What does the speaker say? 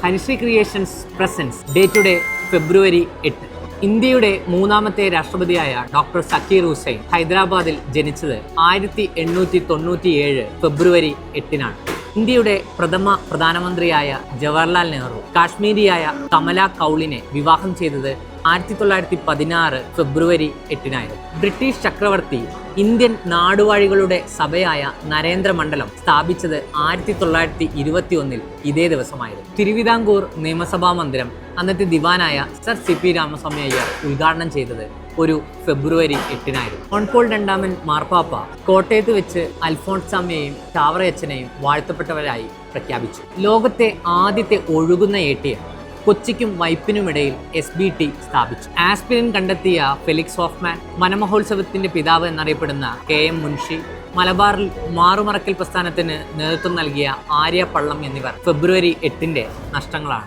Harisree creations presents day to day February 8. ഇന്ത്യയുടെ മൂന്നാമത്തെ രാഷ്ട്രപതിയായ doctor Zakir Hussain ഹൈദരാബാദിൽ ജനിച്ചത് 1897 ഫെബ്രുവരി 8-നാണ്. ഇന്ത്യയുടെ പ്രഥമ പ്രധാനമന്ത്രിയായ ജവഹർലാൽ നെഹ്റു കാശ്മീരിയായ കമല കൗളിനെ വിവാഹം ചെയ്തത് 1916 ഫെബ്രുവരി 8-നായിരുന്നു. ബ്രിട്ടീഷ് ചക്രവർത്തി ഇന്ത്യൻ നാടുവാഴികളുടെ സഭയായ നരേന്ദ്രമണ്ഡലം സ്ഥാപിച്ചത് 1921 ഇതേ ദിവസമായിരുന്നു. തിരുവിതാംകൂർ നിയമസഭാ മന്ദിരം അന്നത്തെ ദിവാനായ സർ CP രാമസ്വാമി അയ്യർ ഉദ്ഘാടനം ചെയ്തത് ഒരു ഫെബ്രുവരി 8-നായിരുന്നു. ജോൺ പോൾ രണ്ടാമൻ മാർപ്പാപ്പ കോട്ടയത്ത് വെച്ച് അൽഫോൺസാമ്മയെയും ചാവറയച്ചനെയും വാഴ്ത്തപ്പെട്ടവരായി പ്രഖ്യാപിച്ചു. ലോകത്തെ ആദ്യത്തെ ഒഴുകുന്ന ATM കൊച്ചിക്കും വൈപ്പിനുമിടയിൽ SBT സ്ഥാപിച്ചു. ആസ്പിരിൻ കണ്ടെത്തിയ ഫെലിക്സ് ഹോഫ്മാൻ, വനമഹോത്സവത്തിന്റെ പിതാവ് എന്നറിയപ്പെടുന്ന KM മുൻഷി, മലബാറിൽ മാറുമറക്കൽ പ്രസ്ഥാനത്തിന് നേതൃത്വം നൽകിയ ആര്യ പള്ളം എന്നിവർ ഫെബ്രുവരി 8-ന്റെ നഷ്ടങ്ങളാണ്.